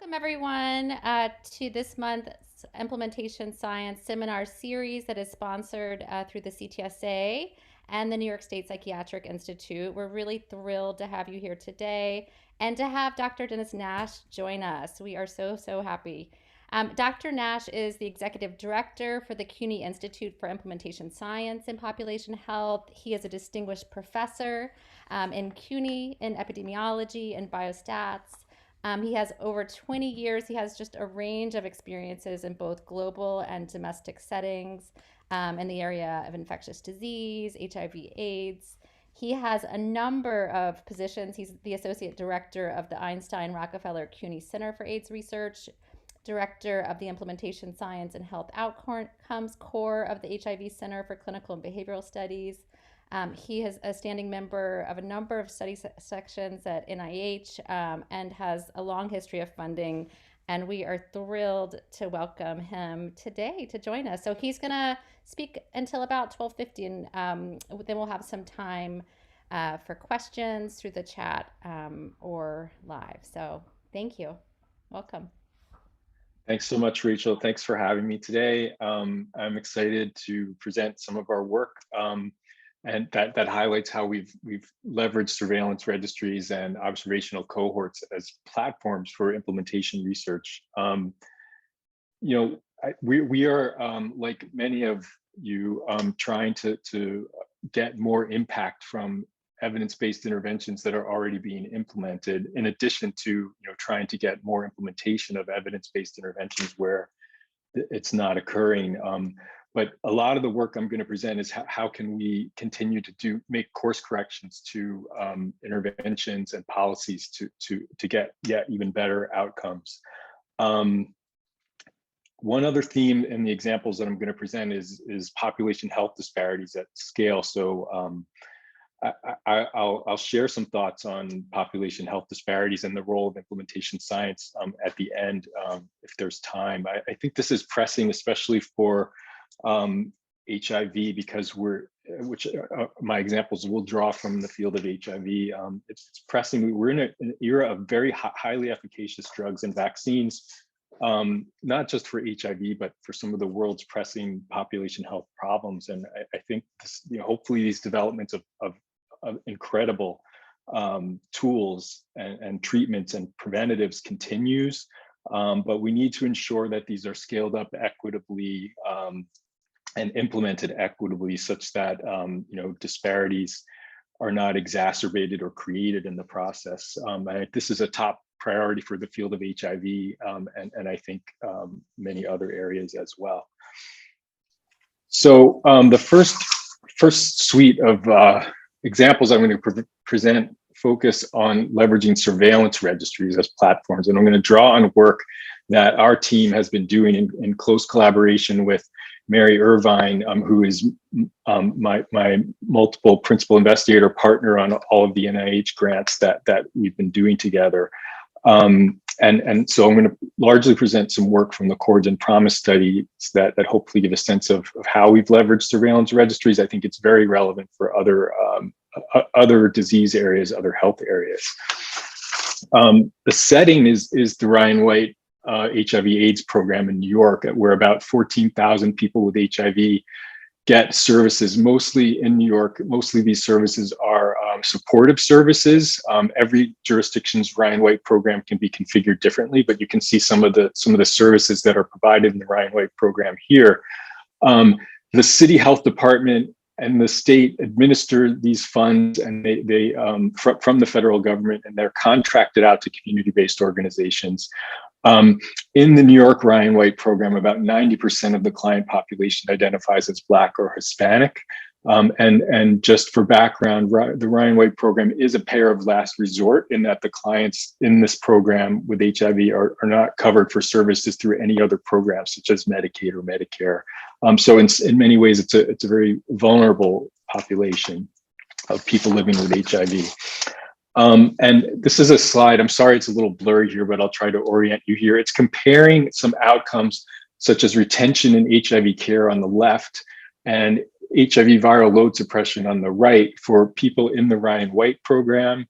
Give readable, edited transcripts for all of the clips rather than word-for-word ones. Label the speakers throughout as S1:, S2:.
S1: Welcome everyone to this month's Implementation Science Seminar Series that is sponsored through the CTSA and the New York State Psychiatric Institute. We're really thrilled to have you here today and to have Dr. Denis Nash join us. We are so happy. Dr. Nash is the Executive Director for the CUNY Institute for Implementation Science in Population Health. He is a distinguished professor in CUNY in epidemiology and biostats. He has over 20 years. He has just a range of experiences in both global and domestic settings in the area of infectious disease, HIV/AIDS. He has a number of positions. He's the Associate Director of the Einstein Rockefeller CUNY Center for AIDS Research, Director of the Implementation Science and Health Outcomes Core of the HIV Center for Clinical and Behavioral Studies. He is a standing member of a number of study sections at NIH and has a long history of funding. And we are thrilled to welcome him today to join us. So he's going to speak until about 12:50, and then we'll have some time for questions through the chat or live. So thank you. Welcome.
S2: Thanks so much, Rachel. Thanks for having me today. I'm excited to present some of our work, and that highlights how we've leveraged surveillance registries and observational cohorts as platforms for implementation research. We are, like many of you, trying to get more impact from evidence-based interventions that are already being implemented, in addition to trying to get more implementation of evidence-based interventions where it's not occurring. But a lot of the work I'm going to present is how can we continue to make course corrections to interventions and policies to get even better outcomes. One other theme in the examples that I'm going to present is population health disparities at scale. So I'll share some thoughts on population health disparities and the role of implementation science at the end, if there's time. I think this is pressing, especially for HIV, because my examples will draw from the field of HIV. It's pressing. We're in an era of very highly efficacious drugs and vaccines, not just for HIV, but for some of the world's pressing population health problems. And I think this, hopefully these developments of incredible tools and treatments and preventatives continues, but we need to ensure that these are scaled up equitably and implemented equitably, such that disparities are not exacerbated or created in the process. This is a top priority for the field of HIV, and I think many other areas as well. So the first suite of examples I'm going to present focus on leveraging surveillance registries as platforms. And I'm going to draw on work that our team has been doing in close collaboration with Mary Irving, who is my multiple principal investigator partner on all of the NIH grants that we've been doing together. And so I'm going to largely present some work from the Cohorts and Promise studies that hopefully give a sense of how we've leveraged surveillance registries. I think it's very relevant for other disease areas, other health areas. The setting is the Ryan White HIV/AIDS program in New York, where about 14,000 people with HIV get services, mostly in New York. Mostly these services are supportive services. Every jurisdiction's Ryan White program can be configured differently, but you can see some of the services that are provided in the Ryan White program here. The city health department and the state administer these funds, and they from the federal government, and they're contracted out to community-based organizations. In the New York Ryan White program, about 90% of the client population identifies as Black or Hispanic. And just for background, the Ryan White program is a payer of last resort, in that the clients in this program with HIV are not covered for services through any other program, such as Medicaid or Medicare. So in many ways, it's a very vulnerable population of people living with HIV. And this is a slide, I'm sorry it's a little blurry here, but I'll try to orient you here. It's comparing some outcomes such as retention in HIV care on the left and HIV viral load suppression on the right for people in the Ryan White program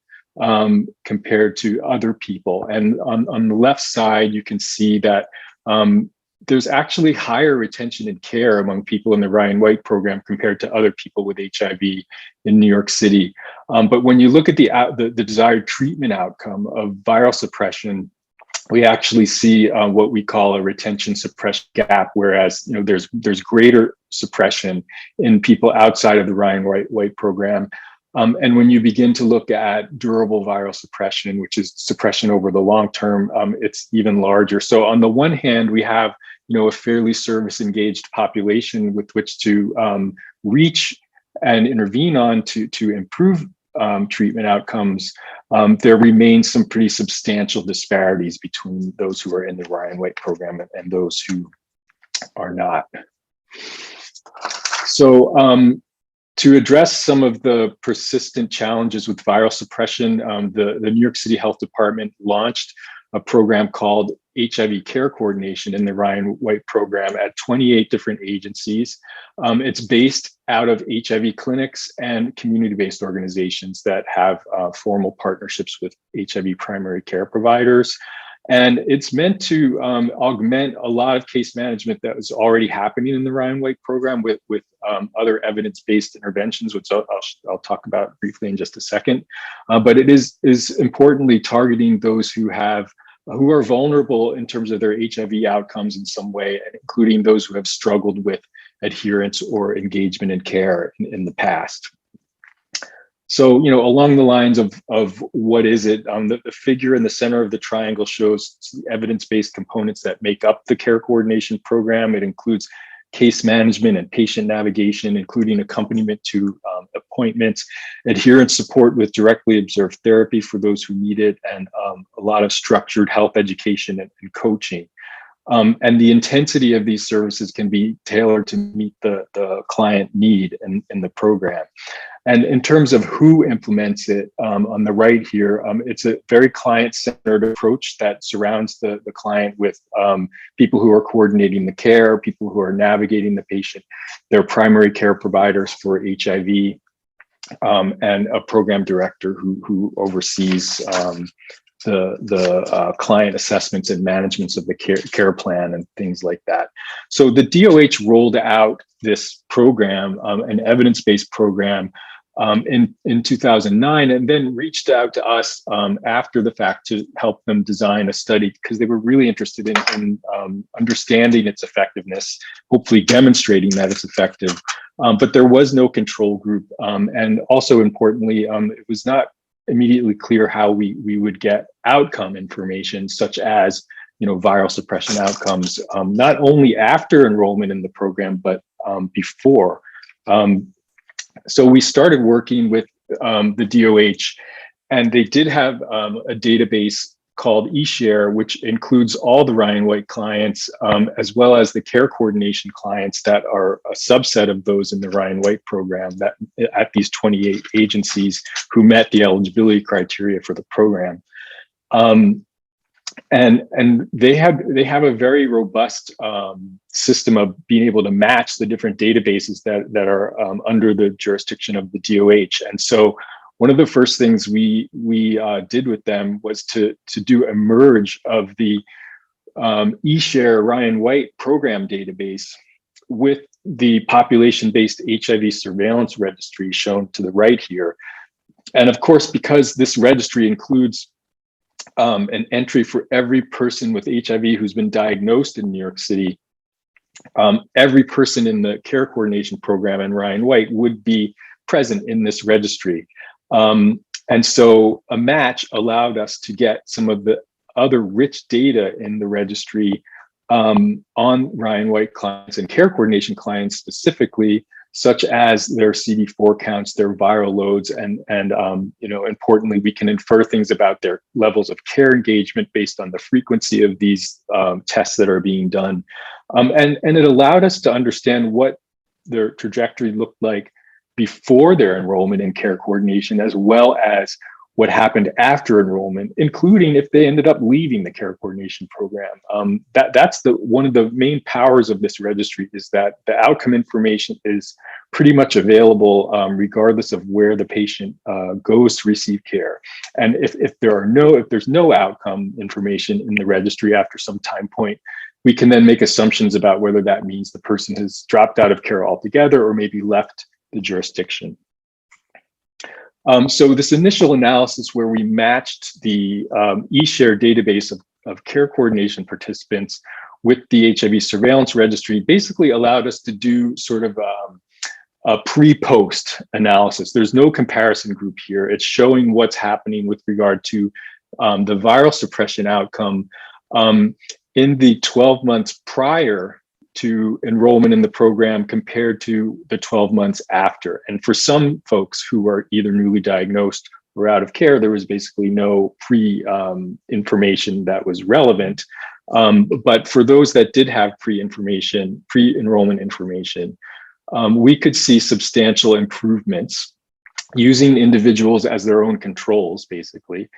S2: compared to other people. And on the left side, you can see that there's actually higher retention and care among people in the Ryan White program compared to other people with HIV in New York City. But when you look at the desired treatment outcome of viral suppression, we actually see what we call a retention suppression gap, whereas there's greater suppression in people outside of the Ryan White program. And when you begin to look at durable viral suppression, which is suppression over the long term, it's even larger. So on the one hand, we have a fairly service engaged population with which to reach and intervene on to improve treatment outcomes. There remains some pretty substantial disparities between those who are in the Ryan White program and those who are not. So to address some of the persistent challenges with viral suppression, the New York City Health Department launched a program called HIV Care Coordination in the Ryan White program at 28 different agencies. It's based out of HIV clinics and community-based organizations that have formal partnerships with HIV primary care providers. And it's meant to augment a lot of case management that was already happening in the Ryan White program with other evidence-based interventions, which I'll talk about briefly in just a second. But it is importantly targeting those who are vulnerable in terms of their HIV outcomes in some way, including those who have struggled with adherence or engagement in care in the past. So, along the lines of what is it, the figure in the center of the triangle shows the evidence-based components that make up the care coordination program. It includes case management and patient navigation, including accompaniment to appointments, adherence support with directly observed therapy for those who need it, and a lot of structured health education and coaching. And the intensity of these services can be tailored to meet the client need in the program. And in terms of who implements it, on the right here, it's a very client-centered approach that surrounds the client with people who are coordinating the care, people who are navigating the patient, their primary care providers for HIV, and a program director who oversees the client assessments and managements of the care plan and things like that. So the DOH rolled out this program, an evidence-based program, in 2009, and then reached out to us after the fact to help them design a study because they were really interested in understanding its effectiveness, hopefully demonstrating that it's effective. But there was no control group, and also importantly, it was not immediately clear how we would get outcome information, such as viral suppression outcomes, not only after enrollment in the program, but before. So we started working with the DOH, and they did have a database called eShare, which includes all the Ryan White clients, as well as the care coordination clients that are a subset of those in the Ryan White program that at these 28 agencies who met the eligibility criteria for the program. And they have a very robust system of being able to match the different databases that are under the jurisdiction of the DOH. And so one of the first things we did with them was to do a merge of the eShare Ryan White program database with the population-based HIV surveillance registry shown to the right here. And of course, because this registry includes an entry for every person with HIV who's been diagnosed in New York City, every person in the care coordination program in Ryan White would be present in this registry. And so a match allowed us to get some of the other rich data in the registry on Ryan White clients and care coordination clients specifically, such as their CD4 counts, their viral loads, and importantly, we can infer things about their levels of care engagement based on the frequency of these tests that are being done. And it allowed us to understand what their trajectory looked like before their enrollment in care coordination, as well as what happened after enrollment, including if they ended up leaving the care coordination program. That's one of the main powers of this registry, is that the outcome information is pretty much available regardless of where the patient goes to receive care. And if there's no outcome information in the registry after some time point, we can then make assumptions about whether that means the person has dropped out of care altogether or maybe left the jurisdiction. So this initial analysis where we matched the eShare database of care coordination participants with the HIV surveillance registry basically allowed us to do sort of a pre-post analysis. There's no comparison group here. It's showing what's happening with regard to the viral suppression outcome in the 12 months prior to enrollment in the program compared to the 12 months after. And for some folks who are either newly diagnosed or out of care, there was basically no information that was relevant. But for those that did have pre-enrollment information, we could see substantial improvements using individuals as their own controls, basically,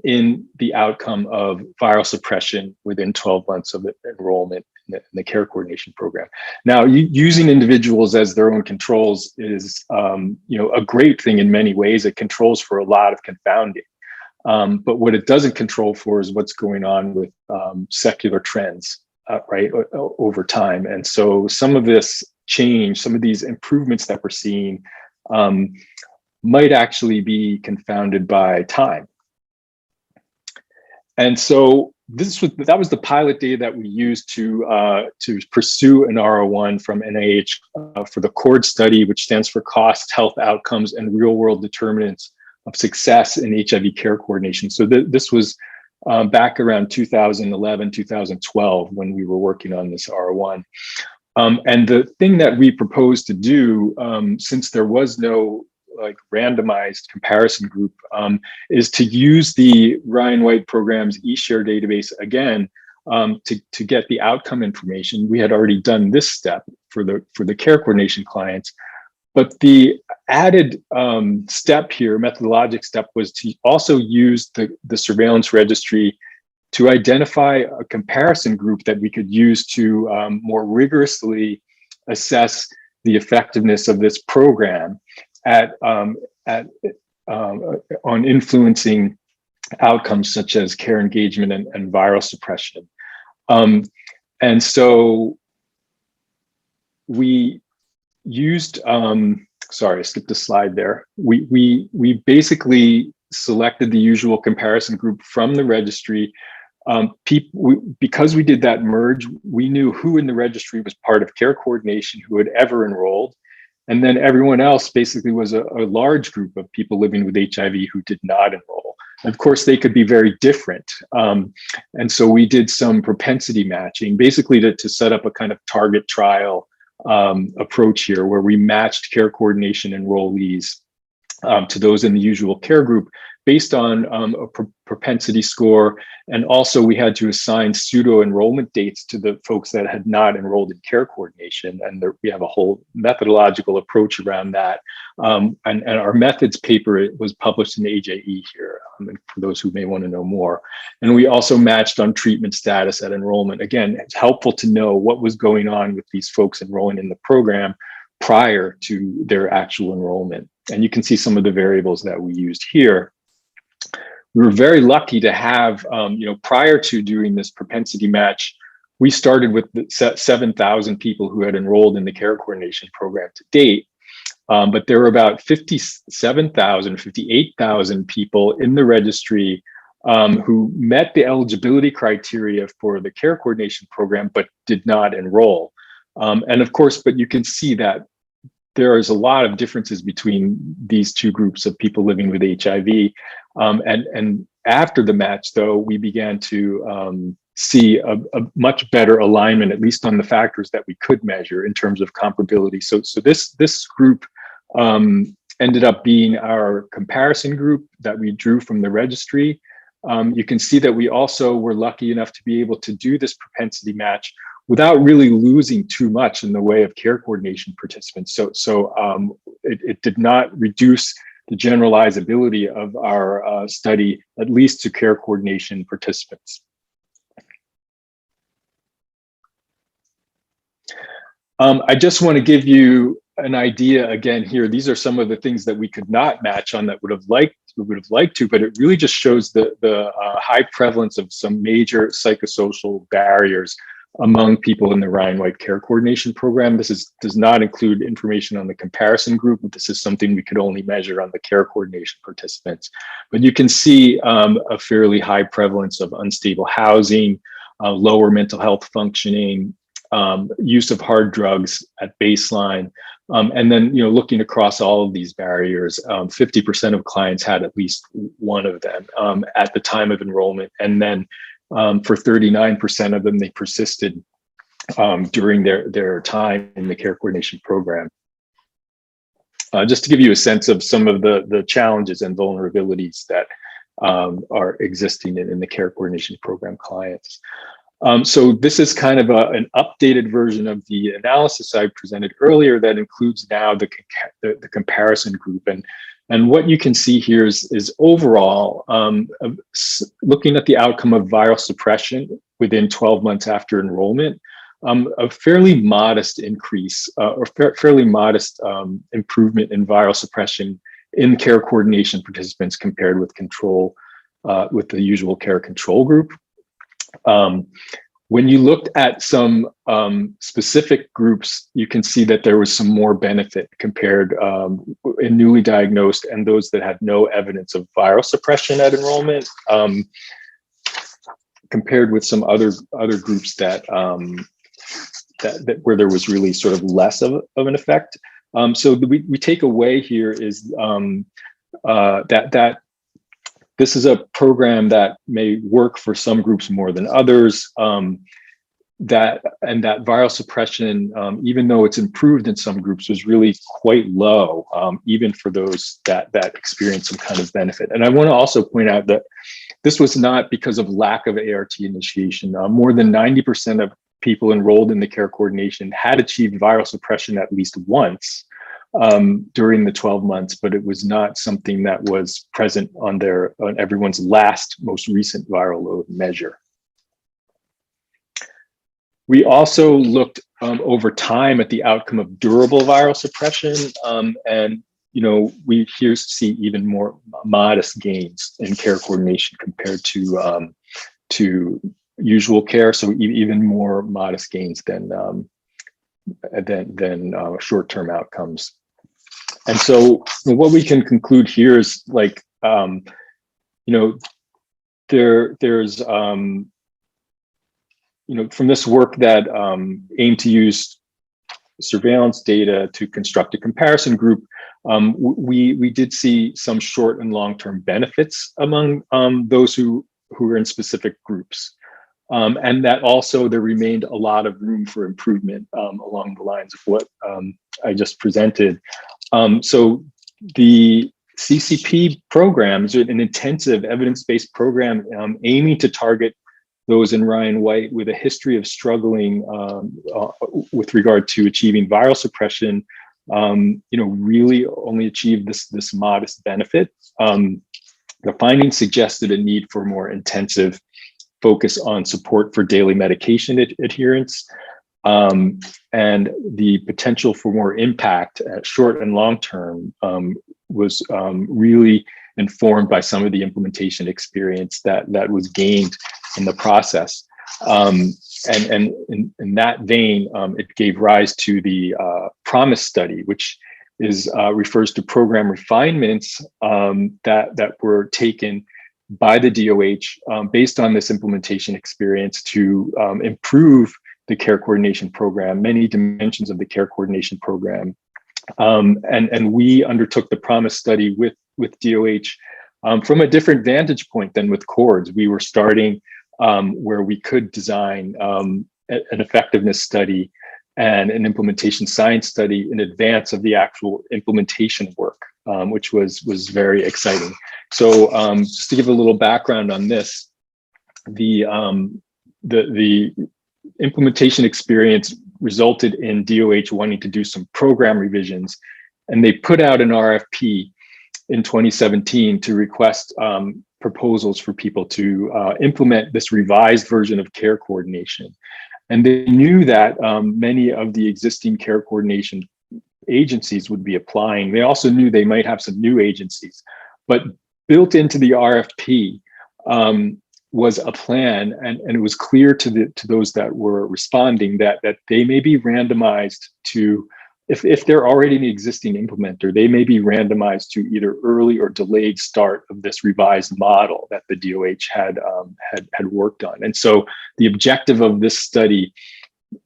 S2: in the outcome of viral suppression within 12 months of enrollment in the care coordination program. Now, using individuals as their own controls is, a great thing in many ways. It controls for a lot of confounding. But what it doesn't control for is what's going on with secular trends, right, over time. And so some of this change, some of these improvements that we're seeing might actually be confounded by time. And so that was the pilot data that we used to pursue an R01 from NIH for the CORD study, which stands for Cost, Health Outcomes, and Real World Determinants of Success in HIV Care Coordination. So this was back around 2011, 2012 when we were working on this R01. And the thing that we proposed to do, since there was no randomized comparison group, is to use the Ryan White program's eShare database again to get the outcome information. We had already done this step for the care coordination clients, but the added step here, methodologic step, was to also use the surveillance registry to identify a comparison group that we could use to more rigorously assess the effectiveness of this program on influencing outcomes such as care engagement and viral suppression. And so we used, sorry, I skipped a slide there. We basically selected the usual comparison group from the registry. Because we did that merge, we knew who in the registry was part of care coordination, who had ever enrolled. And then everyone else basically was a large group of people living with HIV who did not enroll. And of course, they could be very different. And so we did some propensity matching, basically to set up a kind of target trial approach here, where we matched care coordination enrollees to those in the usual care group based on a propensity score. And also we had to assign pseudo enrollment dates to the folks that had not enrolled in care coordination. And we have a whole methodological approach around that. And our methods paper was published in AJE here, for those who may want to know more. And we also matched on treatment status at enrollment. Again, it's helpful to know what was going on with these folks enrolling in the program prior to their actual enrollment. And you can see some of the variables that we used here. We were very lucky to have, prior to doing this propensity match, we started with 7,000 people who had enrolled in the care coordination program to date. But there were about 57,000, 58,000 people in the registry who met the eligibility criteria for the care coordination program, but did not enroll. And of course, but you can see that there is a lot of differences between these two groups of people living with HIV. And after the match, though, we began to see a much better alignment, at least on the factors that we could measure in terms of comparability. So this group ended up being our comparison group that we drew from the registry. You can see that we also were lucky enough to be able to do this propensity match without really losing too much in the way of care coordination participants. So it did not reduce the generalizability of our study, at least to care coordination participants. I just want to give you an idea again here. These are some of the things that we could not match on that we would have liked to, but it really just shows the high prevalence of some major psychosocial barriers among people in the Ryan White Care Coordination Program. This does not include information on the comparison group. This is something we could only measure on the care coordination participants. But you can see a fairly high prevalence of unstable housing, lower mental health functioning, use of hard drugs at baseline. And then, looking across all of these barriers, 50% of clients had at least one of them at the time of enrollment. And then for 39% of them, they persisted during their time in the care coordination program. Just to give you a sense of some of the challenges and vulnerabilities that are existing in the care coordination program clients. So this is kind of an updated version of the analysis I presented earlier that includes now the comparison group. And what you can see here is overall, looking at the outcome of viral suppression within 12 months after enrollment, a fairly modest increase or fairly modest improvement in viral suppression in care coordination participants compared with control, with the usual care control group. When you looked at some specific groups, you can see that there was some more benefit compared in newly diagnosed and those that had no evidence of viral suppression at enrollment, compared with some other groups that where there was really sort of less of an effect. So we take away here is that this is a program that may work for some groups more than others. That viral suppression, even though it's improved in some groups, was really quite low, even for those that experience some kind of benefit. And I want to also point out that this was not because of lack of ART initiation. More than 90% of people enrolled in the care coordination had achieved viral suppression at least once during the 12 months, but it was not something that was present on everyone's most recent viral load measure. We also looked over time at the outcome of durable viral suppression, and we here see even more modest gains in care coordination compared to usual care. So even more modest gains than short-term outcomes. And so what we can conclude here is there's from this work that aimed to use surveillance data to construct a comparison group, we did see some short and long-term benefits among those who were in specific groups. And that also there remained a lot of room for improvement along the lines of what I just presented. So the CCP program is an intensive evidence-based program aiming to target those in Ryan White with a history of struggling with regard to achieving viral suppression, really only achieved this modest benefit. The findings suggested a need for more intensive focus on support for daily medication adherence, and the potential for more impact at short and long term was really informed by some of the implementation experience that was gained in the process. And in that vein, it gave rise to the PROMISE study, which refers to program refinements that were taken by the DOH based on this implementation experience to improve the care coordination program, many dimensions of the care coordination program. And we undertook the PROMISE study with DOH from a different vantage point than with CORDS. We were starting where we could design an effectiveness study and an implementation science study in advance of the actual implementation work, which was very exciting. So just to give a little background on this, the implementation experience resulted in DOH wanting to do some program revisions, and they put out an RFP in 2017 to request proposals for people to implement this revised version of care coordination. And they knew that many of the existing care coordination agencies would be applying. They also knew they might have some new agencies, but built into the RFP was a plan, and it was clear to those that were responding that they may be randomized to, if they're already an existing implementer, they may be randomized to either early or delayed start of this revised model that the DOH had worked on. And so the objective of this study,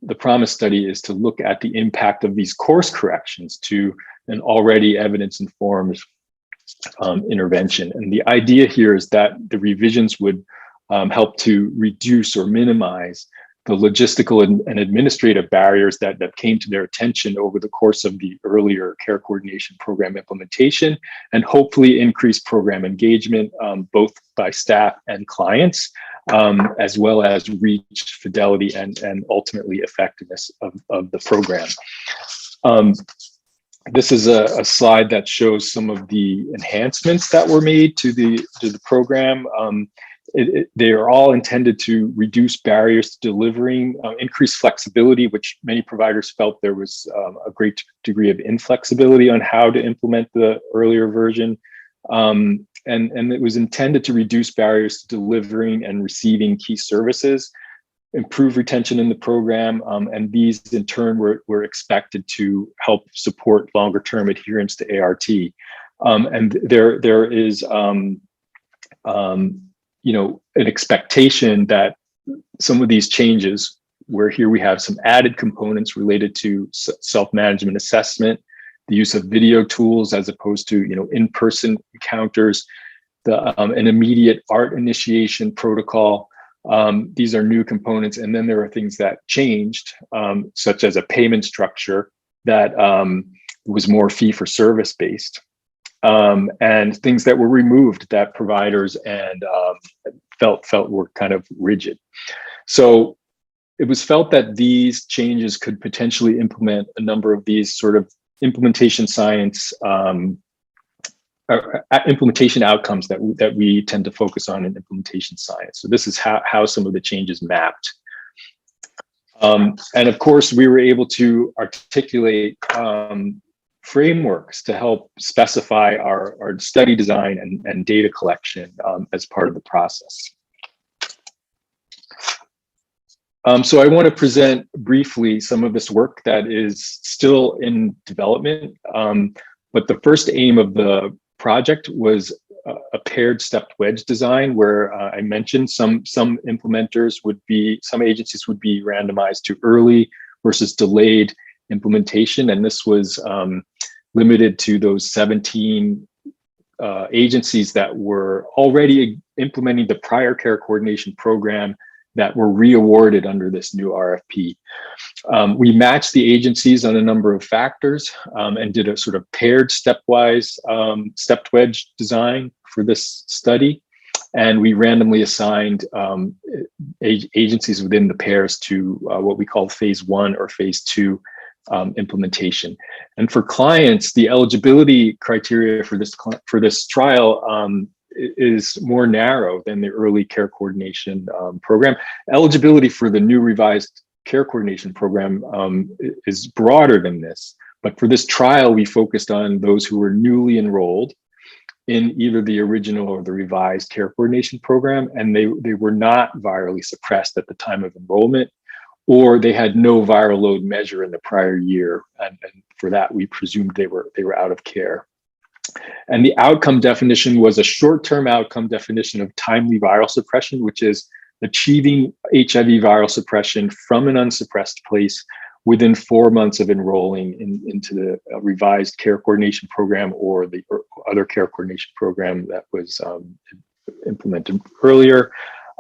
S2: the PROMISE study, is to look at the impact of these course corrections to an already evidence-informed intervention. And the idea here is that the revisions would help to reduce or minimize the logistical and administrative barriers that came to their attention over the course of the earlier care coordination program implementation, and hopefully increase program engagement, both by staff and clients, as well as reach fidelity and ultimately effectiveness of the program. This is a slide that shows some of the enhancements that were made to the program. They are all intended to reduce barriers to delivering, increase flexibility, which many providers felt there was a great degree of inflexibility on how to implement the earlier version. And it was intended to reduce barriers to delivering and receiving key services, improve retention in the program, and these in turn were expected to help support longer term adherence to ART. And there is an expectation that some of these changes, where here we have some added components related to self-management assessment, the use of video tools as opposed to in-person encounters, an immediate ART initiation protocol. These are new components, and then there are things that changed, such as a payment structure that was more fee-for-service based. And things that were removed that providers and felt were kind of rigid. So it was felt that these changes could potentially implement a number of these sort of implementation science, implementation outcomes that we tend to focus on in implementation science. So this is how some of the changes mapped. And of course, we were able to articulate frameworks to help specify our study design and data collection as part of the process. So I want to present briefly some of this work that is still in development, but the first aim of the project was a paired stepped wedge design, where I mentioned some agencies would be randomized to early versus delayed implementation, and this was limited to those 17 agencies that were already implementing the prior care coordination program that were re-awarded under this new RFP. We matched the agencies on a number of factors and did a sort of paired stepwise stepped wedge design for this study. And we randomly assigned agencies within the pairs to what we call phase 1 or phase 2 implementation. And for clients, the eligibility criteria for this trial is more narrow than the early care coordination program. Eligibility for the new revised care coordination program is broader than this, but for this trial, we focused on those who were newly enrolled in either the original or the revised care coordination program, and they were not virally suppressed at the time of enrollment, or they had no viral load measure in the prior year, and for that we presumed they were out of care. And the outcome definition was a short-term outcome definition of timely viral suppression, which is achieving HIV viral suppression from an unsuppressed place within 4 months of enrolling into the revised care coordination program or the other care coordination program that was implemented earlier.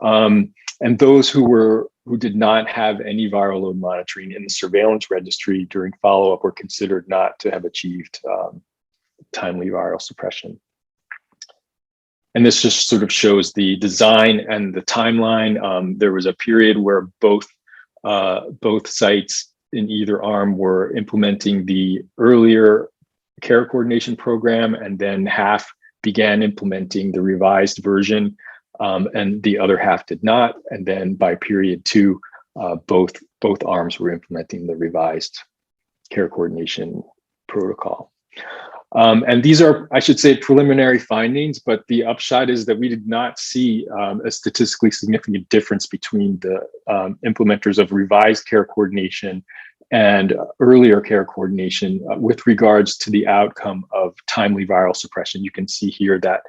S2: And those who did not have any viral load monitoring in the surveillance registry during follow-up were considered not to have achieved timely viral suppression. And this just sort of shows the design and the timeline. There was a period where both sites in either arm were implementing the earlier care coordination program, and then half began implementing the revised version, and the other half did not. And then by period 2, both arms were implementing the revised care coordination protocol. And these are, I should say, preliminary findings, but the upshot is that we did not see a statistically significant difference between the implementers of revised care coordination and earlier care coordination with regards to the outcome of timely viral suppression. You can see here that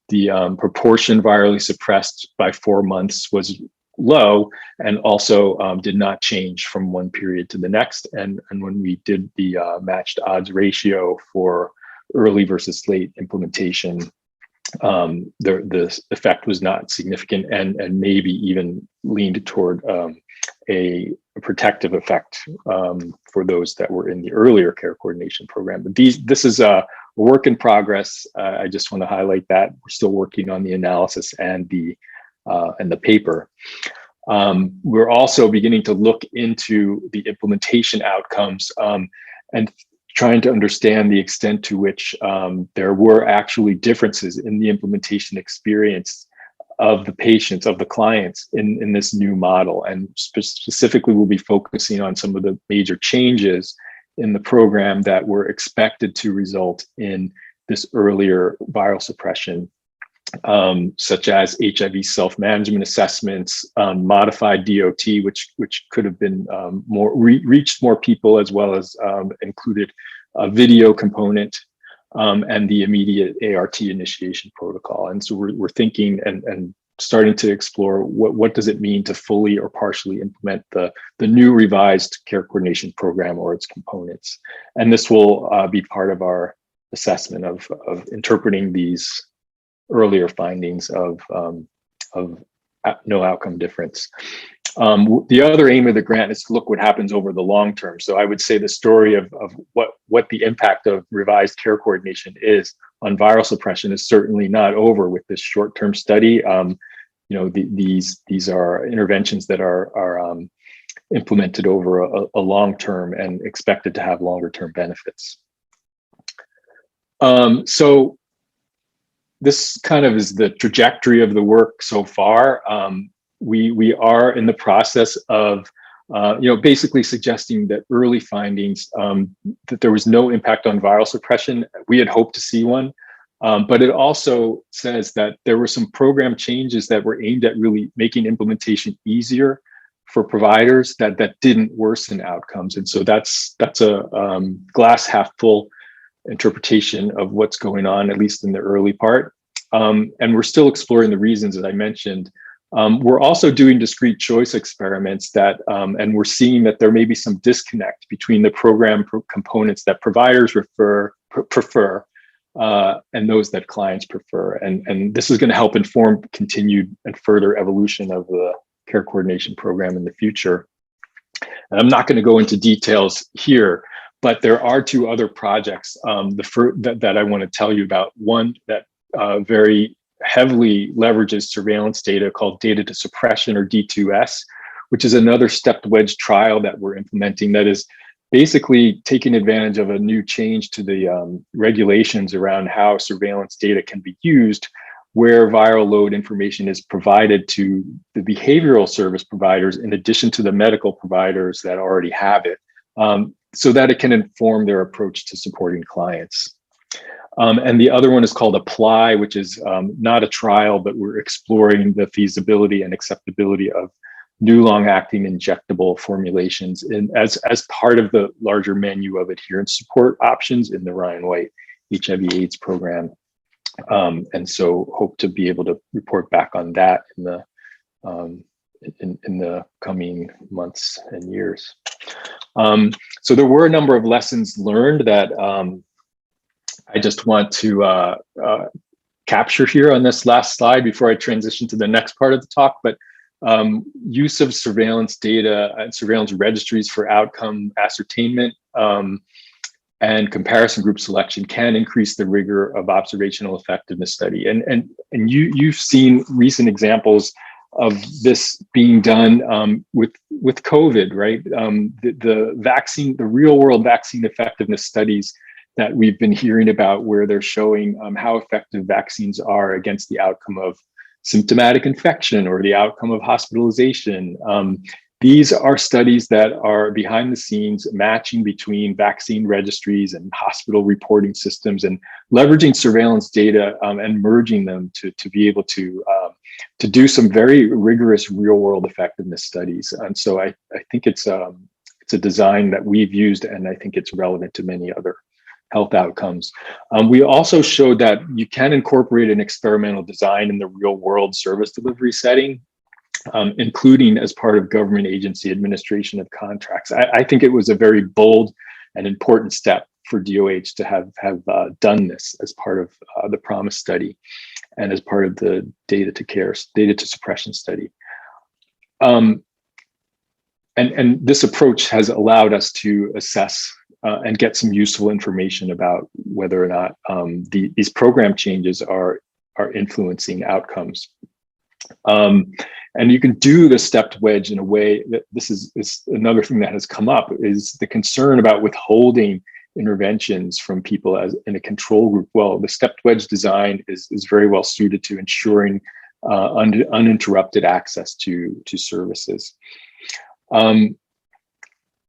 S2: the proportion virally suppressed by 4 months was low, and also did not change from one period to the next. And when we did the matched odds ratio for early versus late implementation, the effect was not significant, and maybe even leaned toward a protective effect for those that were in the earlier care coordination program. But this is a work in progress. I just want to highlight that we're still working on the analysis and the paper. We're also beginning to look into the implementation outcomes and trying to understand the extent to which there were actually differences in the implementation experience of the patients, of the clients in this new model. And specifically, we'll be focusing on some of the major changes in the program that were expected to result in this earlier viral suppression, such as HIV self-management assessments, modified DOT, which could have been reached more people, as well as included a video component, and the immediate ART initiation protocol. And so we're thinking and starting to explore what does it mean to fully or partially implement the new revised care coordination program or its components. And this will be part of our assessment of interpreting these earlier findings of no outcome difference. The other aim of the grant is to look what happens over the long term. So I would say the story of what the impact of revised care coordination is on viral suppression is certainly not over with this short-term study. These are interventions that are implemented over a long term and expected to have longer term benefits. So this kind of is the trajectory of the work so far. We are in the process of, basically suggesting that early findings, that there was no impact on viral suppression. We had hoped to see one, but it also says that there were some program changes that were aimed at really making implementation easier for providers that didn't worsen outcomes. And so that's a glass half full interpretation of what's going on, at least in the early part. And we're still exploring the reasons, as I mentioned. We're also doing discrete choice experiments and we're seeing that there may be some disconnect between the program components that providers prefer and those that clients prefer. And this is going to help inform continued and further evolution of the care coordination program in the future. And I'm not going to go into details here, but there are 2 other projects that I want to tell you about. One that very heavily leverages surveillance data called data to suppression, or D2S, which is another stepped wedge trial that we're implementing that is basically taking advantage of a new change to the regulations around how surveillance data can be used, where viral load information is provided to the behavioral service providers in addition to the medical providers that already have it, so that it can inform their approach to supporting clients. And the other one is called Apply, which is not a trial, but we're exploring the feasibility and acceptability of new long-acting injectable formulations as part of the larger menu of adherence support options in the Ryan White HIV/AIDS program. And so hope to be able to report back on that in the coming months and years. So there were a number of lessons learned that I just want to capture here on this last slide before I transition to the next part of the talk. But use of surveillance data and surveillance registries for outcome ascertainment and comparison group selection can increase the rigor of observational effectiveness study. And you've seen recent examples of this being done with COVID, right? The real world vaccine effectiveness studies that we've been hearing about, where they're showing how effective vaccines are against the outcome of symptomatic infection or the outcome of hospitalization. These are studies that are behind the scenes matching between vaccine registries and hospital reporting systems, and leveraging surveillance data and merging them to be able to do some very rigorous real world effectiveness studies. And so I think it's a design that we've used, and I think it's relevant to many other health outcomes. We also showed that you can incorporate an experimental design in the real world service delivery setting, including as part of government agency administration of contracts. I think it was a very bold and important step for DOH to have done this as part of the PROMISE study and as part of the data to suppression study. And this approach has allowed us to assess and get some useful information about whether or not these program changes are influencing outcomes. And you can do the stepped wedge in a way that this is another thing that has come up, is the concern about withholding interventions from people as in a control group. Well, the stepped wedge design is very well suited to ensuring uninterrupted access to services.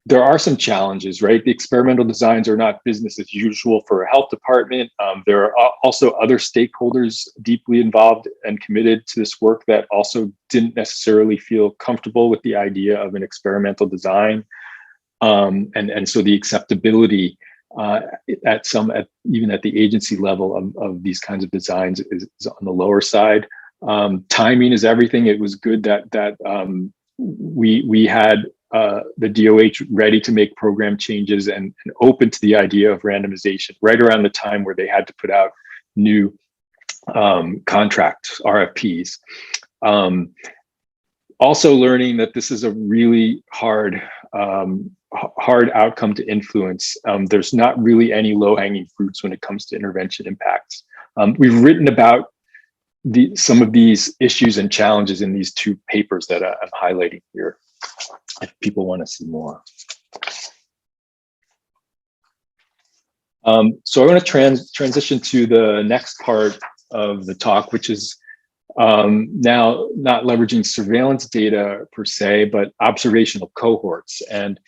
S2: There are some challenges, right? The experimental designs are not business as usual for a health department. There are also other stakeholders deeply involved and committed to this work that also didn't necessarily feel comfortable with the idea of an experimental design. And so the acceptability even at the agency level of these kinds of designs is on the lower side. Timing is everything. It was good that we had the DOH ready to make program changes and open to the idea of randomization right around the time where they had to put out new contract RFPs. Also learning that this is a really hard outcome to influence. There's not really any low-hanging fruits when it comes to intervention impacts. We've written about some of these issues and challenges in these two papers that I'm highlighting here, if people want to see more. So I want to transition to the next part of the talk, which is now not leveraging surveillance data per se, but observational cohorts. And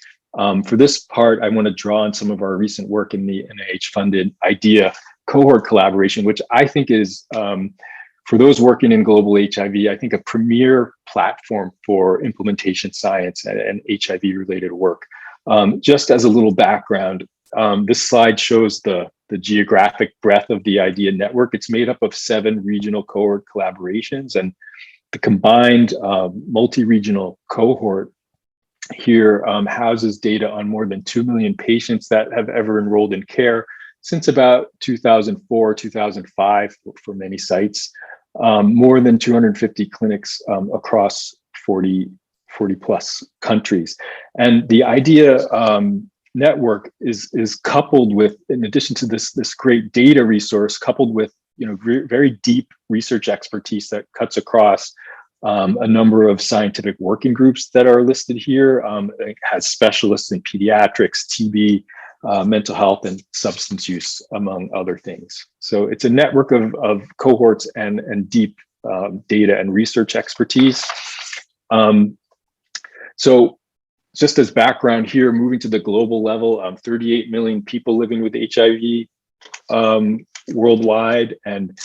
S2: for this part, I want to draw on some of our recent work in the NIH-funded IDEA cohort collaboration, which I think is, for those working in global HIV, I think a premier platform for implementation science and HIV-related work. Just as a little background, this slide shows the geographic breadth of the IDEA network. It's made up of 7 regional cohort collaborations, and the combined multi-regional cohort here houses data on more than 2 million patients that have ever enrolled in care since about 2004, 2005 for many sites, more than 250 clinics across 40 plus countries. And the IDEA network is coupled with, in addition to this great data resource, coupled with very deep research expertise that cuts across a number of scientific working groups that are listed here. It has specialists in pediatrics, TB, mental health, and substance use, among other things. So it's a network of cohorts and deep data and research expertise. So just as background here, moving to the global level, 38 million people living with HIV worldwide, and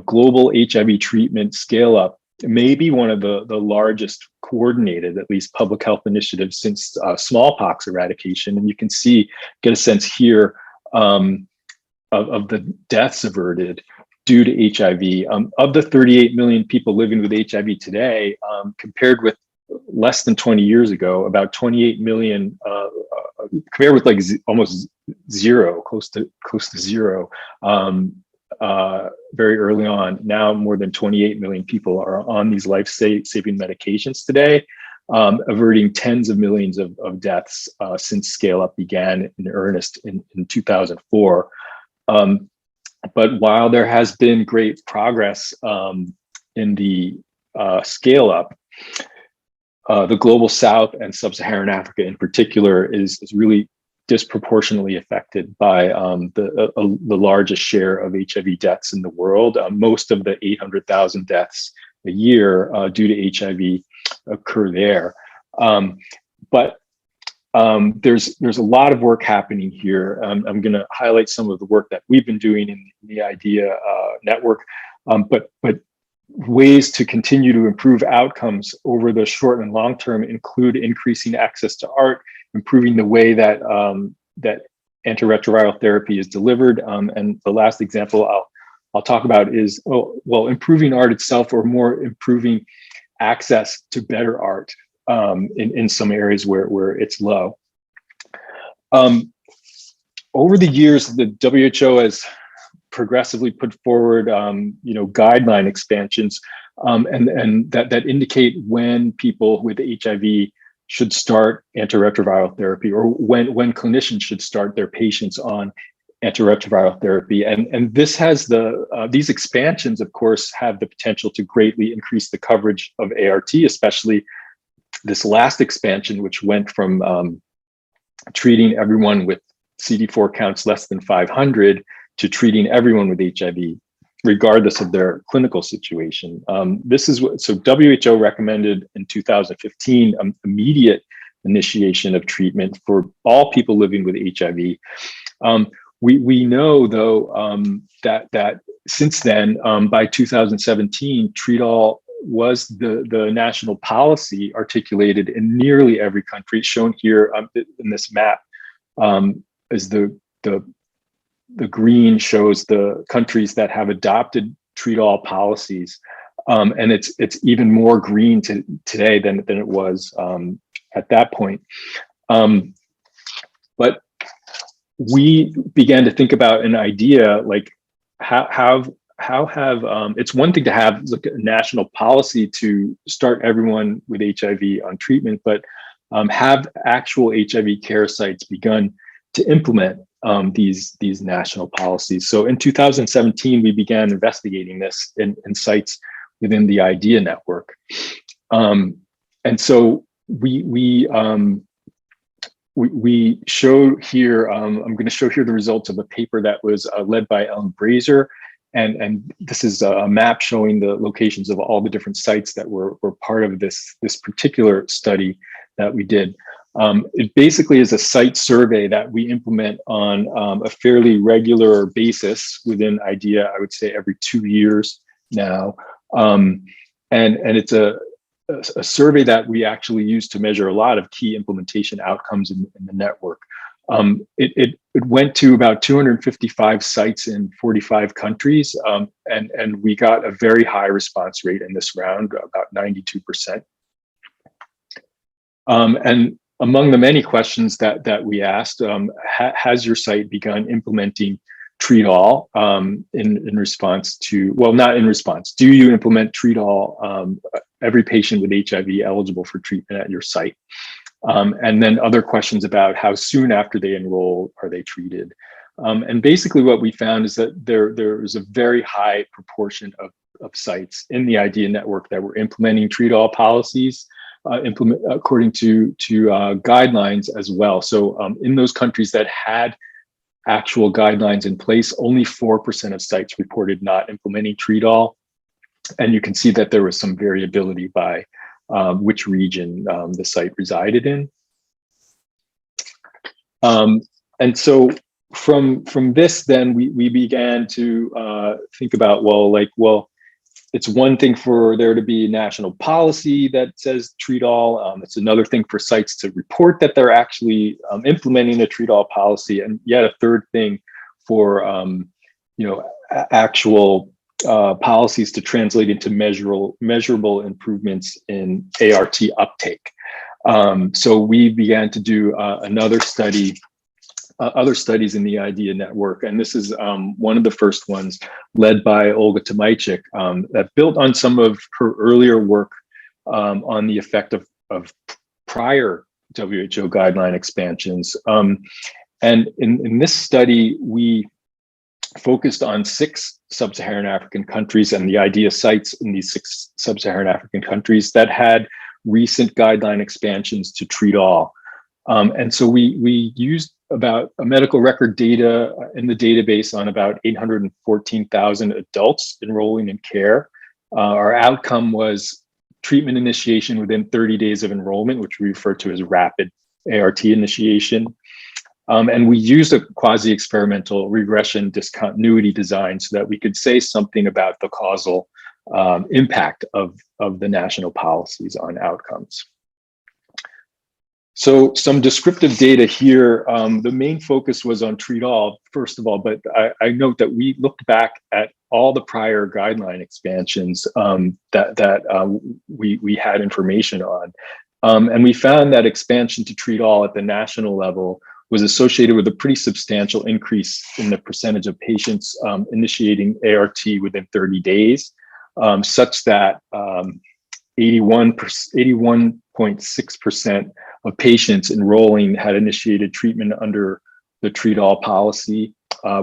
S2: global HIV treatment scale up may be one of the largest coordinated, at least, public health initiatives since smallpox eradication. And you can get a sense here of the deaths averted due to HIV. Of the 38 million people living with HIV today, compared with less than 20 years ago, about 28 million, compared with almost zero, close to zero, very early on. Now more than 28 million people are on these life-saving medications today, averting tens of millions of deaths since Scale Up began in earnest in 2004. But while there has been great progress in the Scale Up, the Global South and Sub-Saharan Africa in particular is really disproportionately affected by the largest share of HIV deaths in the world. Most of the 800,000 deaths a year due to HIV occur there. But there's a lot of work happening here. I'm going to highlight some of the work that we've been doing in the IDEA network, but ways to continue to improve outcomes over the short and long term include increasing access to art, improving the way that that antiretroviral therapy is delivered, and the last example I'll talk about is improving art itself, or more improving access to better art in some areas where it's low. Over the years, the WHO has progressively put forward, guideline expansions, and that indicate when people with HIV should start antiretroviral therapy, or when clinicians should start their patients on antiretroviral therapy. And this has these expansions, of course, have the potential to greatly increase the coverage of ART, especially this last expansion, which went from treating everyone with CD4 counts less than 500 to treating everyone with HIV, regardless of their clinical situation. This is what, so WHO recommended in 2015 immediate initiation of treatment for all people living with HIV. We know, though, that since then, by 2017, treat all was the national policy articulated in nearly every country. Shown here in this map is the green shows the countries that have adopted treat all policies, and it's even more green today than it was at that point. But we began to think about an idea like how have it's one thing to have a national policy to start everyone with HIV on treatment, but have actual HIV care sites begun to implement these national policies. So in 2017, we began investigating this in sites within the IDEA network, and so we show here. I'm going to show here the results of a paper that was led by Ellen Brazier, and this is a map showing the locations of all the different sites that were part of this particular study that we did. It basically is a site survey that we implement on a fairly regular basis within IDEA, I would say every 2 years now. And it's a survey that we actually use to measure a lot of key implementation outcomes in the network. It went to about 255 sites in 45 countries, and we got a very high response rate in this round, about 92%. And among the many questions that we asked, has your site begun implementing treat all in response to, well, not in response, do you implement treat all every patient with HIV eligible for treatment at your site? And then other questions about how soon after they enroll are they treated? And basically what we found is that there is a very high proportion of sites in the IDEA network that were implementing treat all policies, according to guidelines as well. So in those countries that had actual guidelines in place, only 4% of sites reported not implementing treat all. And you can see that there was some variability by which region the site resided in. And so from this, then we began to think about, well, it's one thing for there to be national policy that says treat all. It's another thing for sites to report that they're actually implementing a treat all policy, and yet a third thing for actual policies to translate into measurable improvements in ART uptake. So we began to do another study. Other studies in the IDEA network, and this is one of the first ones led by Olga Tomaichik that built on some of her earlier work on the effect of prior WHO guideline expansions. And in this study, we focused on 6 sub-Saharan African countries and the IDEA sites in these 6 sub-Saharan African countries that had recent guideline expansions to treat all. And so we used about a medical record data in the database on about 814,000 adults enrolling in care. Our outcome was treatment initiation within 30 days of enrollment, which we refer to as rapid ART initiation. And we used a quasi-experimental regression discontinuity design so that we could say something about the causal impact of the national policies on outcomes. So some descriptive data here. The main focus was on treat all, first of all, but I note that we looked back at all the prior guideline expansions that we had information on. And we found that expansion to treat all at the national level was associated with a pretty substantial increase in the percentage of patients initiating ART within 30 days, such that 81.6% of patients enrolling had initiated treatment under the treat all policy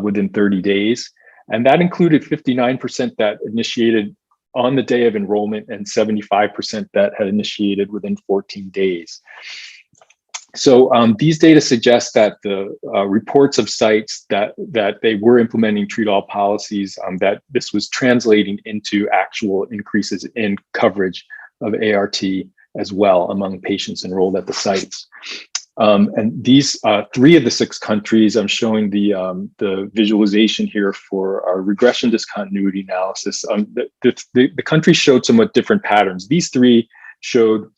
S2: within 30 days. And that included 59% that initiated on the day of enrollment and 75% that had initiated within 14 days. So these data suggest that the reports of sites that they were implementing treat all policies, that this was translating into actual increases in coverage of ART as well among patients enrolled at the sites. And these 3 of the 6 countries, I'm showing the visualization here for our regression discontinuity analysis. The countries showed somewhat different patterns. These 3 showed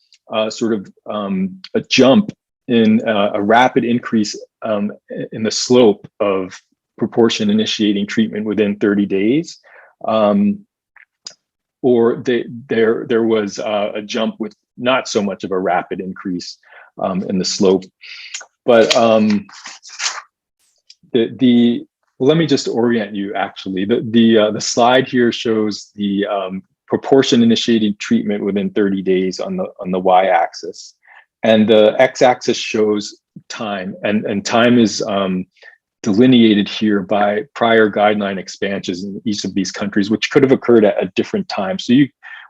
S2: sort of a jump in a rapid increase in the slope of proportion initiating treatment within 30 days. Or there was a jump with not so much of a rapid increase in the slope. But let me just orient you actually. The slide here shows the proportion initiating treatment within 30 days on the y-axis. And the x-axis shows time, and time is delineated here by prior guideline expansions in each of these countries, which could have occurred at a different time. So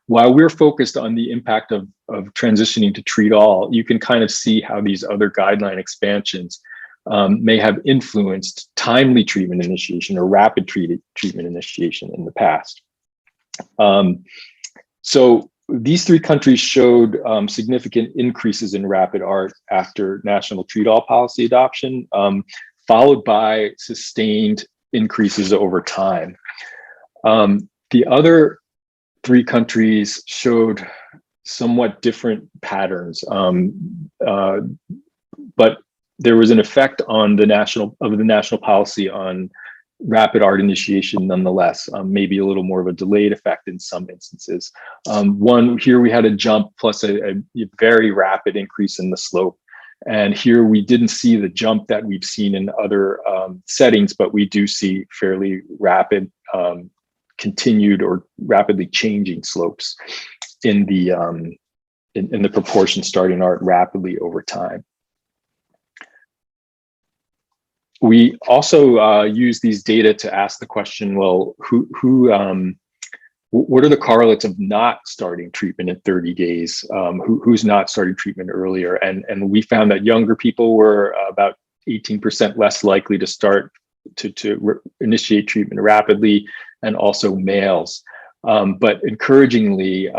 S2: while we're focused on the impact of transitioning to treat all, you can kind of see how these other guideline expansions may have influenced timely treatment initiation or rapid treatment initiation in the past. So these 3 countries showed significant increases in rapid ART after national treat all policy adoption, followed by sustained increases over time. The other 3 countries showed somewhat different patterns, but there was an effect on the national policy on rapid ART initiation nonetheless, maybe a little more of a delayed effect in some instances. One, here we had a jump plus a very rapid increase in the slope. And here we didn't see the jump that we've seen in other settings, but we do see fairly rapid, continued or rapidly changing slopes in the proportion starting ART rapidly over time. We also use these data to ask the question, well, what are the correlates of not starting treatment in 30 days? Who's not starting treatment earlier? And we found that younger people were about 18% less likely to start to initiate treatment rapidly, and also males. But encouragingly,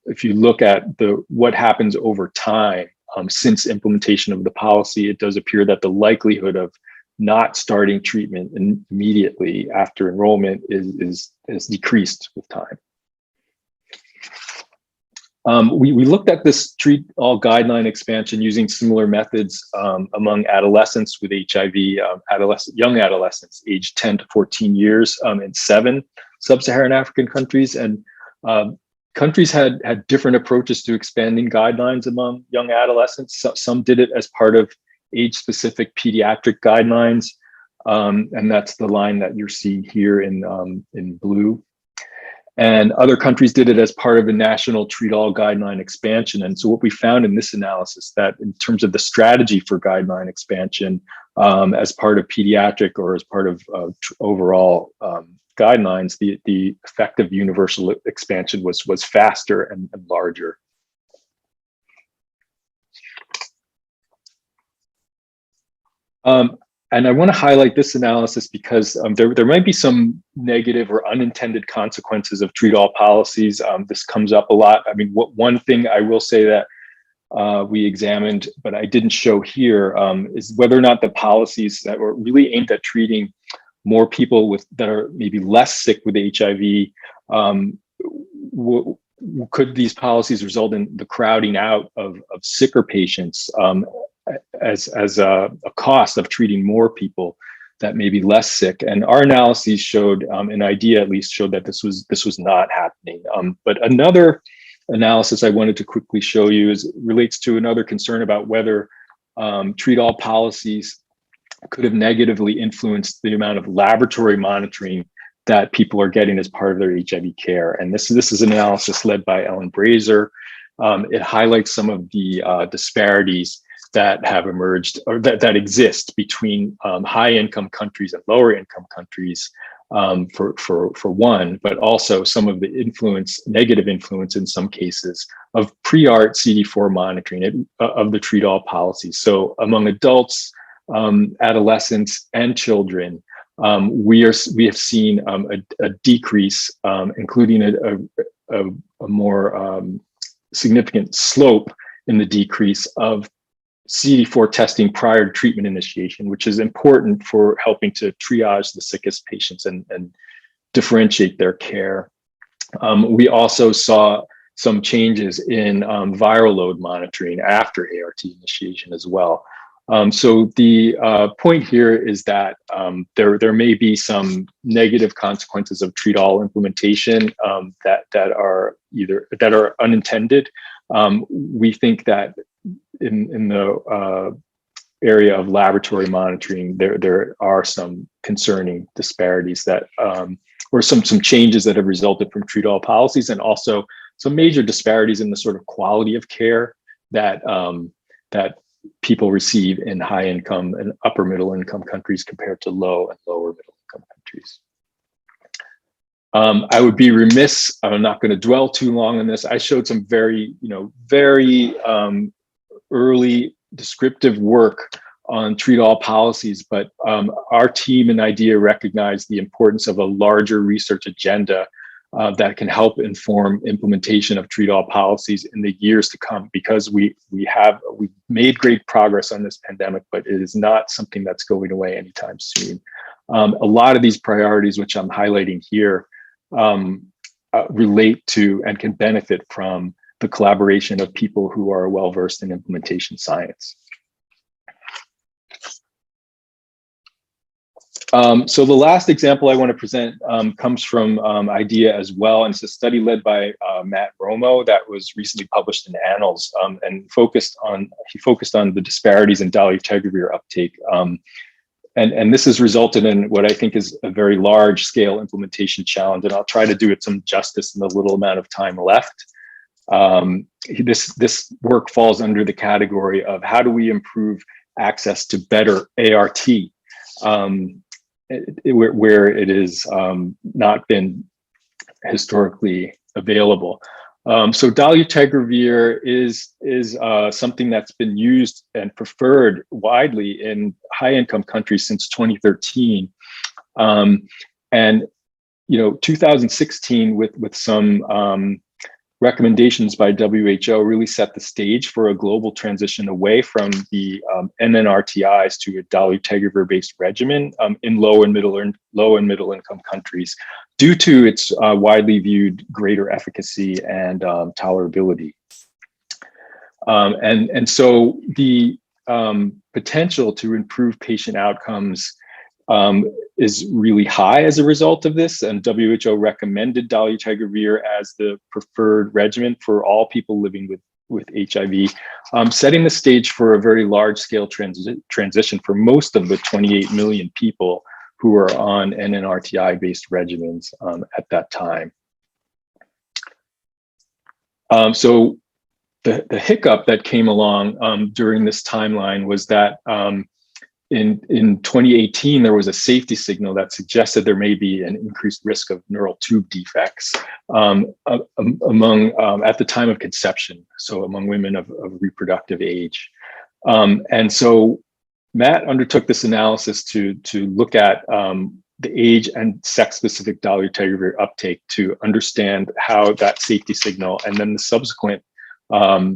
S2: if you look at what happens over time since implementation of the policy, it does appear that the likelihood of not starting treatment immediately after enrollment is decreased with time. We looked at this treat all guideline expansion using similar methods among adolescents with HIV, young adolescents aged 10 to 14 years in 7 sub-Saharan African countries. And countries had different approaches to expanding guidelines among young adolescents. Some did it as part of age-specific pediatric guidelines, and that's the line that you're seeing here in blue. And other countries did it as part of a national treat-all guideline expansion. And so what we found in this analysis, that in terms of the strategy for guideline expansion as part of pediatric or as part of overall guidelines, the effective universal expansion was faster and larger. Um, and I want to highlight this analysis because there might be some negative or unintended consequences of treat-all policies. This comes up a lot. I mean, one thing I will say that we examined, but I didn't show here, is whether or not the policies that were really aimed at treating more people that are maybe less sick with HIV, could these policies result in the crowding out of sicker patients as a cost of treating more people that may be less sick? And our analyses showed, an idea at least showed that this was not happening. But another analysis I wanted to quickly show you relates to another concern about whether treat-all policies could have negatively influenced the amount of laboratory monitoring that people are getting as part of their HIV care. And this is an analysis led by Ellen Brazier. It highlights some of the disparities that have emerged or that exist between high-income countries and lower-income countries, for one, but also some of the negative influence in some cases of pre-ART CD4 monitoring of the treat-all policies. So among adults, adolescents, and children, we have seen a decrease, including a more significant slope in the decrease of CD4 testing prior to treatment initiation, which is important for helping to triage the sickest patients and differentiate their care. We also saw some changes in viral load monitoring after ART initiation as well. So the point here is that there may be some negative consequences of treat-all implementation that are unintended. We think that in the area of laboratory monitoring, there are some concerning disparities that or some changes that have resulted from treat-all policies, and also some major disparities in the sort of quality of care that that people receive in high income and upper middle income countries compared to low and lower middle income countries. I would be remiss, I'm not going to dwell too long on this. I showed some very early descriptive work on treat-all policies, but our team and IDEA recognized the importance of a larger research agenda that can help inform implementation of treat-all policies in the years to come, because we made great progress on this pandemic, but it is not something that's going away anytime soon. A lot of these priorities, which I'm highlighting here, relate to and can benefit from the collaboration of people who are well-versed in implementation science. So the last example I want to present comes from IDEA as well, and it's a study led by Matt Romo that was recently published in Annals, and focused on the disparities in dolutegravir uptake. And this has resulted in what I think is a very large scale implementation challenge, and I'll try to do it some justice in the little amount of time left. This work falls under the category of how do we improve access to better ART, where it is not been historically available. So dolutegravir is something that's been used and preferred widely in high-income countries since 2013, and 2016 with some recommendations by WHO really set the stage for a global transition away from the NNRTIs to a dolutegravir-based regimen in low and middle income countries, due to its widely viewed greater efficacy and tolerability. And so the potential to improve patient outcomes is really high as a result of this, and WHO recommended dolutegravir as the preferred regimen for all people living with HIV, setting the stage for a very large-scale transition for most of the 28 million people who are on NNRTI-based regimens at that time. So the hiccup that came along during this timeline was that in 2018, there was a safety signal that suggested there may be an increased risk of neural tube defects among at the time of conception, so among women of reproductive age. And so Matt undertook this analysis to look at the age and sex-specific dolutegravir uptake to understand how that safety signal and then the subsequent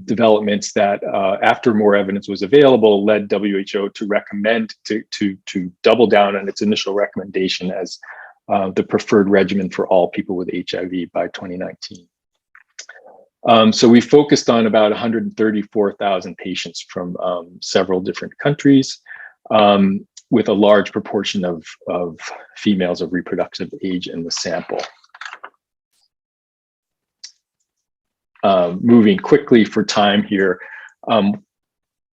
S2: developments that after more evidence was available led WHO to recommend to double down on its initial recommendation as the preferred regimen for all people with HIV by 2019. So we focused on about 134,000 patients from several different countries, with a large proportion of females of reproductive age in the sample. Moving quickly for time here,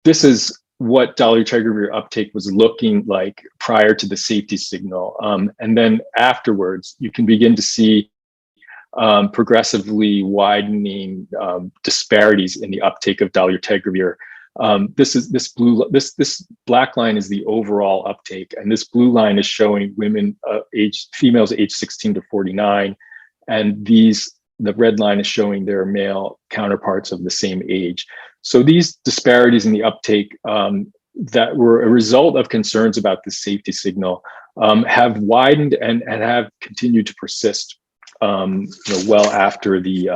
S2: this is what dolutegravir uptake was looking like prior to the safety signal. And then afterwards, you can begin to see progressively widening disparities in the uptake of dolutegravir. This black line is the overall uptake, and this blue line is showing females aged 16 to 49, and the red line is showing their male counterparts of the same age. So these disparities in the uptake that were a result of concerns about the safety signal have widened and have continued to persist well after the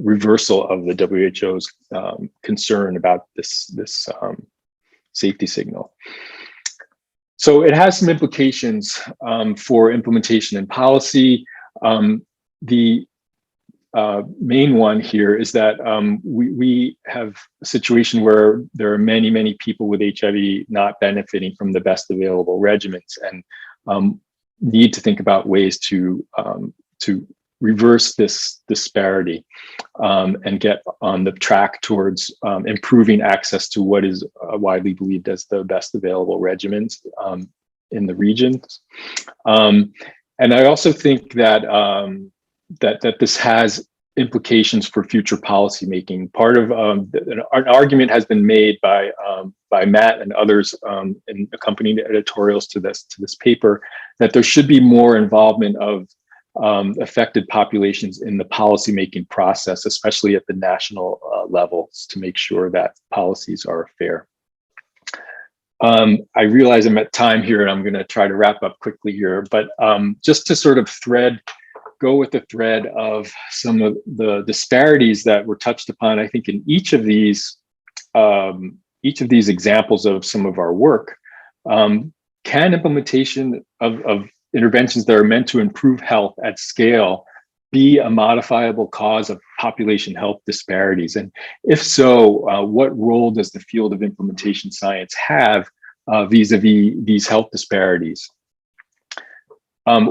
S2: reversal of the WHO's concern about this safety signal. So it has some implications for implementation and policy. The main one here is that we have a situation where there are many people with HIV not benefiting from the best available regimens, and need to think about ways to reverse this disparity and get on the track towards improving access to what is widely believed as the best available regimens in the regions. And I also think that that this has implications for future policymaking. Part of an argument has been made by Matt and others in accompanying editorials to this paper that there should be more involvement of affected populations in the policymaking process, especially at the national levels, to make sure that policies are fair. I realize I'm at time here, and I'm going to try to wrap up quickly here, but just to sort of go with the thread of some of the disparities that were touched upon, I think in each of these examples of some of our work, can implementation of interventions that are meant to improve health at scale be a modifiable cause of population health disparities? And if so, what role does the field of implementation science have vis-a-vis these health disparities?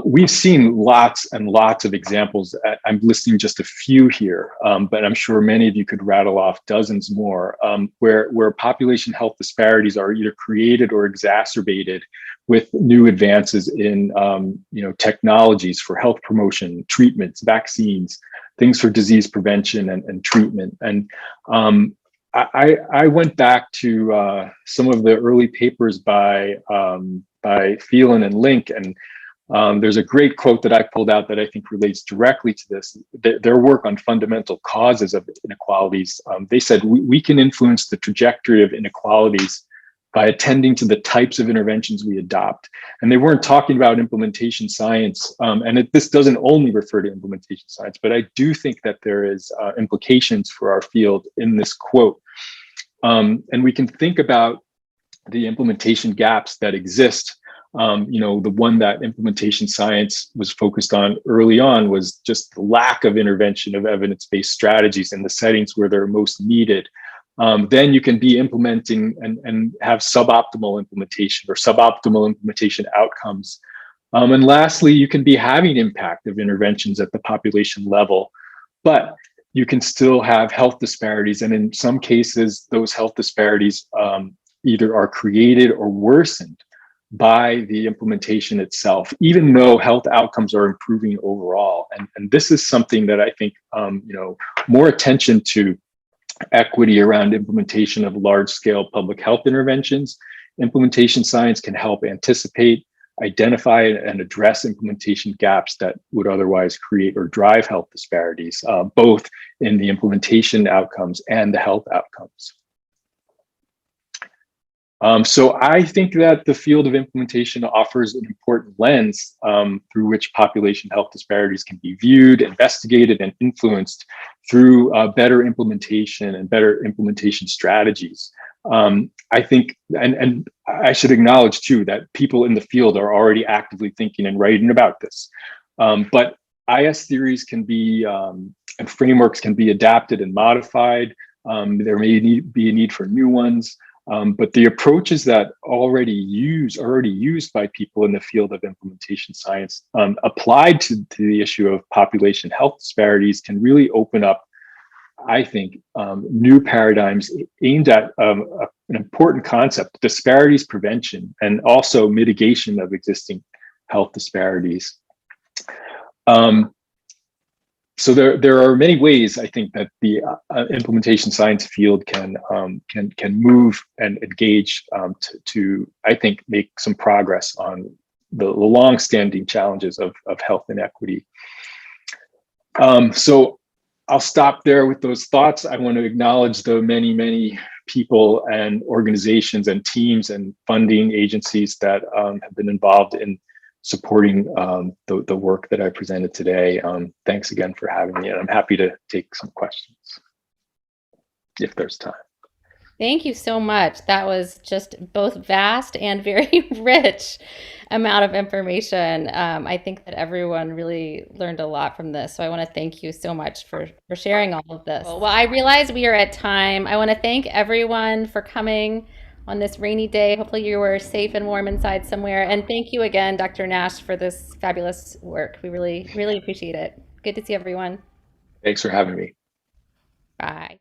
S2: We've seen lots and lots of examples. I'm listing just a few here, but I'm sure many of you could rattle off dozens more, where population health disparities are either created or exacerbated with new advances in technologies for health promotion, treatments, vaccines, things for disease prevention and treatment. And I went back to some of the early papers by Phelan and Link, and there's a great quote that I pulled out that I think relates directly to this. Their work on fundamental causes of inequalities. They said we can influence the trajectory of inequalities by attending to the types of interventions we adopt. And they weren't talking about implementation science. This doesn't only refer to implementation science, but I do think that there is implications for our field in this quote. And we can think about the implementation gaps that exist. The one that implementation science was focused on early on was just the lack of intervention of evidence-based strategies in the settings where they're most needed. Then you can be implementing and have suboptimal implementation or suboptimal implementation outcomes. And lastly, you can be having impact of interventions at the population level, but you can still have health disparities. And in some cases, those health disparities either are created or worsened by the implementation itself, even though health outcomes are improving overall. And this is something that I think, more attention to equity around implementation of large-scale public health interventions. Implementation science can help anticipate, identify, and address implementation gaps that would otherwise create or drive health disparities, both in the implementation outcomes and the health outcomes. So I think that the field of implementation offers an important lens through which population health disparities can be viewed, investigated, and influenced through better implementation and better implementation strategies. I think, and I should acknowledge too, that people in the field are already actively thinking and writing about this. But IS theories can be, and frameworks can be adapted and modified. There may be a need for new ones. But the approaches that already used by people in the field of implementation science applied to the issue of population health disparities can really open up, I think, new paradigms aimed at an important concept: disparities prevention and also mitigation of existing health disparities. So there are many ways I think that the implementation science field can move and engage to I think make some progress on the long-standing challenges of health inequity. So I'll stop there with those thoughts. I want to acknowledge the many people and organizations and teams and funding agencies that have been involved in supporting the work that I presented today. Thanks again for having me, and I'm happy to take some questions if there's time.
S1: Thank you so much. That was just both vast and very rich amount of information. I think that everyone really learned a lot from this. So I want to thank you so much for sharing all of this. Well, I realize we are at time. I want to thank everyone for coming on this rainy day. Hopefully you were safe and warm inside somewhere. And thank you again, Dr. Nash, for this fabulous work. We really appreciate it. Good to see everyone.
S2: Thanks for having me.
S1: Bye.